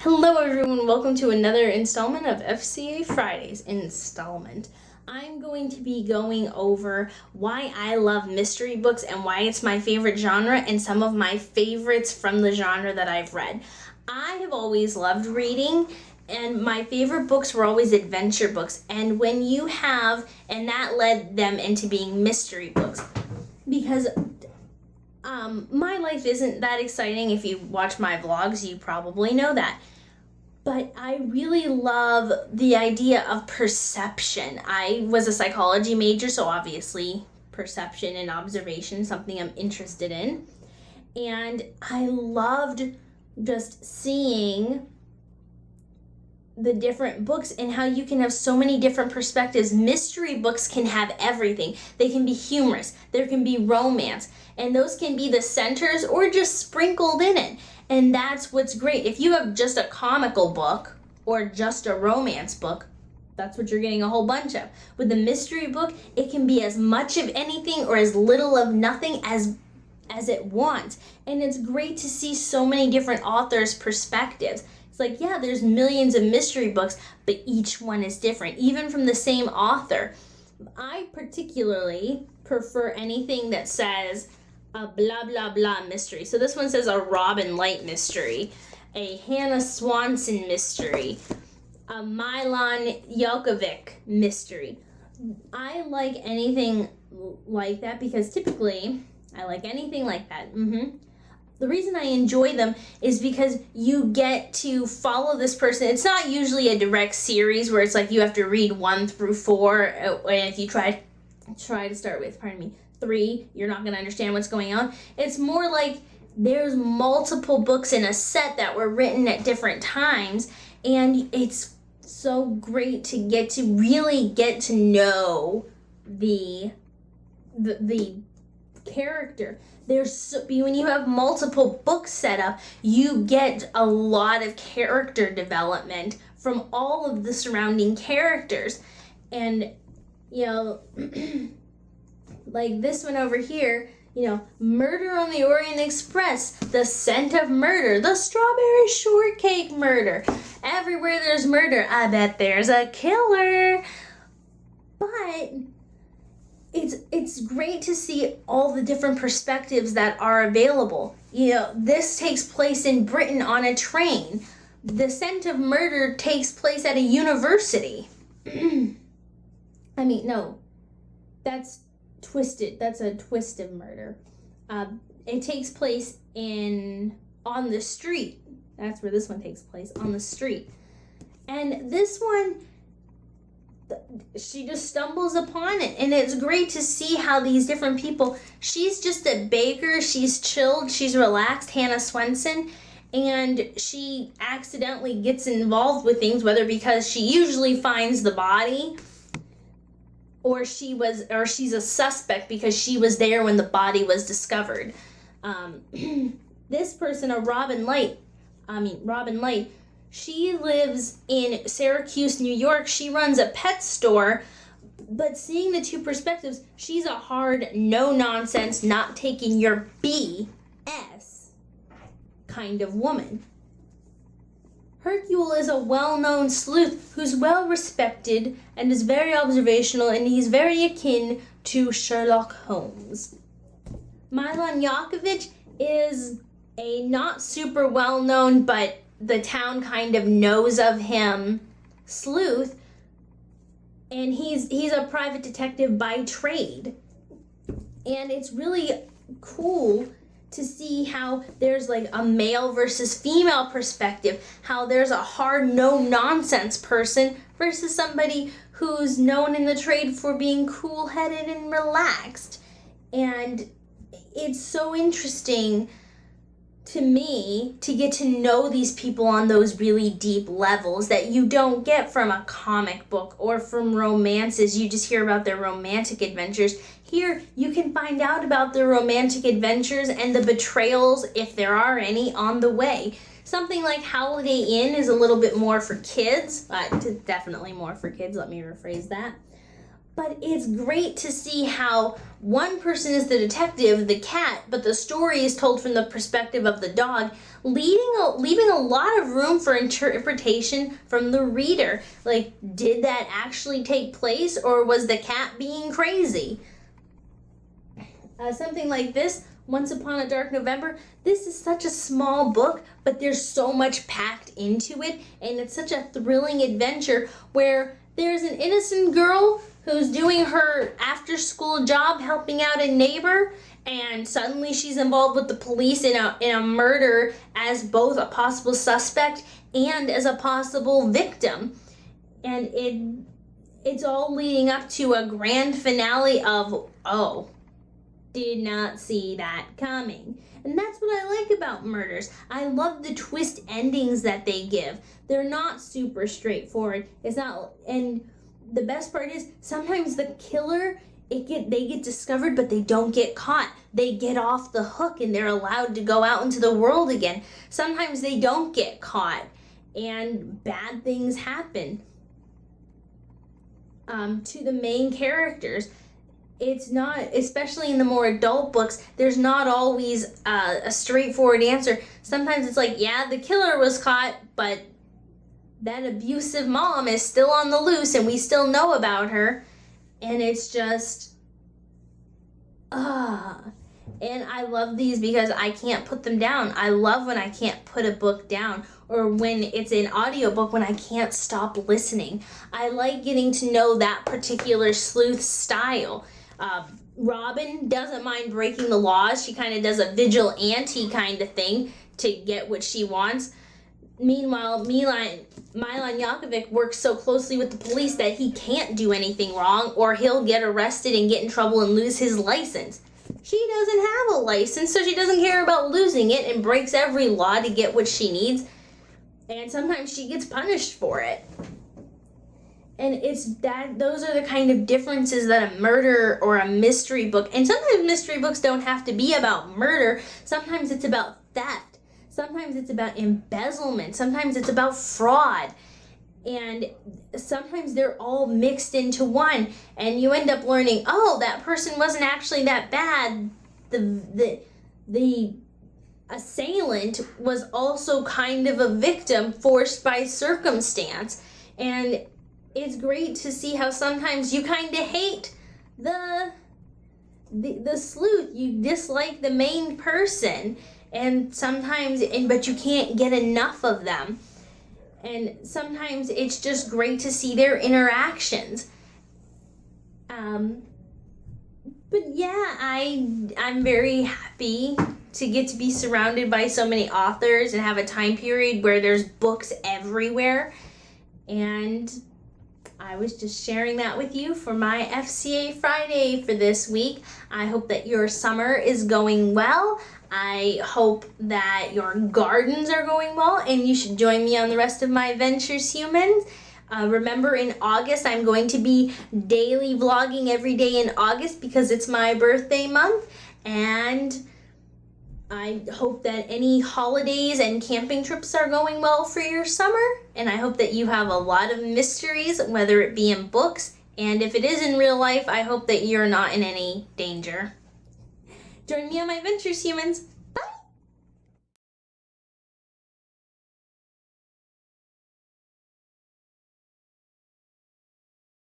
Hello everyone, welcome to another installment of FCA Fridays installment. I'm going to be going over why I love mystery books and why it's my favorite genre and some of my favorites from the genre that I've read. I have always loved reading and my favorite books were always adventure books, and that led them into being mystery books because my life isn't that exciting. If you watch my vlogs, you probably know that. But I really love the idea of perception. I was a psychology major, so obviously perception and observation, something I'm interested in. And I loved just seeing the different books and how you can have so many different perspectives. Mystery books can have everything. They can be humorous, there can be romance, and those can be the centers or just sprinkled in it. And that's what's great. If you have just a comical book or just a romance book, that's what you're getting a whole bunch of. With a mystery book, it can be as much of anything or as little of nothing as it wants. And it's great to see so many different authors' perspectives. It's like, yeah, there's millions of mystery books, but each one is different, even from the same author. I particularly prefer anything that says a blah blah blah mystery. So this one says a Robin Light mystery, a Hannah Swanson mystery, a Milan Jelkovic mystery. I like anything like that because typically I like anything like that. The reason I enjoy them is because you get to follow this person. It's not usually a direct series where it's like you have to read 1 through 4, and if you try to start with, 3, you're not going to understand what's going on. It's more like there's multiple books in a set that were written at different times, and it's so great to really get to know the character. When you have multiple books set up, you get a lot of character development from all of the surrounding characters. And like this one over here, Murder on the Orient Express, The Scent of Murder, The Strawberry Shortcake Murder. Everywhere there's murder, I bet there's a killer. But it's great to see all the different perspectives that are available. This takes place in Britain on a train. The Scent of Murder takes place at a university. No, that's twisted. That's a twist of murder. It takes place on the street. That's where this one takes place, on the street. And this one, she just stumbles upon it, and it's great to see how these different people, she's just a baker, she's chilled, she's relaxed, Hannah Swanson, and she accidentally gets involved with things, whether because she usually finds the body or she's a suspect because she was there when the body was discovered. This person, Robin Light, she lives in Syracuse, New York. She runs a pet store, but seeing the two perspectives, she's a hard, no-nonsense, not taking your BS kind of woman. Hercule is a well-known sleuth who's well-respected and is very observational, and he's very akin to Sherlock Holmes. Milan Jelkovic is a not super well-known, but the town kind of knows of him, sleuth, and he's a private detective by trade. And it's really cool to see how there's like a male versus female perspective, how there's a hard, no-nonsense person versus somebody who's known in the trade for being cool-headed and relaxed. And it's so interesting to me to get to know these people on those really deep levels that you don't get from a comic book or from romances. You just hear about their romantic adventures. Here, you can find out about their romantic adventures and the betrayals, if there are any, on the way. Something like Holiday Inn is a little bit more for kids. Definitely more for kids, let me rephrase that. But it's great to see how one person is the detective, the cat, but the story is told from the perspective of the dog, leaving a lot of room for interpretation from the reader. Like, did that actually take place, or was the cat being crazy? Something like this, Once Upon a Dark November, this is such a small book, but there's so much packed into it, and it's such a thrilling adventure where there's an innocent girl who's doing her after-school job helping out a neighbor, and suddenly she's involved with the police in a murder as both a possible suspect and as a possible victim. And it's all leading up to a grand finale of, oh, did not see that coming. And that's what I like about murders. I love the twist endings that they give. They're not super straightforward. It's not, and the best part is sometimes the killer, they get discovered, but they don't get caught. They get off the hook and they're allowed to go out into the world again. Sometimes they don't get caught and bad things happen to the main characters. It's not, especially in the more adult books, there's not always a straightforward answer. Sometimes it's like, yeah, the killer was caught, but that abusive mom is still on the loose and we still know about her. And it's just, and I love these because I can't put them down. I love when I can't put a book down, or when it's an audiobook when I can't stop listening. I like getting to know that particular sleuth style. Robin doesn't mind breaking the laws. She kind of does a vigilante kind of thing to get what she wants. Meanwhile, Milan Yakovic works so closely with the police that he can't do anything wrong, or he'll get arrested and get in trouble and lose his license. She doesn't have a license, so she doesn't care about losing it and breaks every law to get what she needs. And sometimes she gets punished for it. And those are the kind of differences that a murder or a mystery book, and sometimes mystery books don't have to be about murder. Sometimes it's about theft. Sometimes it's about embezzlement. Sometimes it's about fraud. And sometimes they're all mixed into one. And you end up learning, oh, that person wasn't actually that bad. The assailant was also kind of a victim forced by circumstance. And it's great to see how sometimes you kind of hate the sleuth. You dislike the main person. And sometimes, but you can't get enough of them. And sometimes it's just great to see their interactions. But yeah, I'm very happy to get to be surrounded by so many authors and have a time period where there's books everywhere. And I was just sharing that with you for my FCA Friday for this week. I hope that your summer is going well. I hope that your gardens are going well, and you should join me on the rest of my adventures, humans. Remember, in August, I'm going to be daily vlogging every day in August because it's my birthday month, and I hope that any holidays and camping trips are going well for your summer, and I hope that you have a lot of mysteries, whether it be in books, and if it is in real life, I hope that you're not in any danger. Join me on my adventures, humans!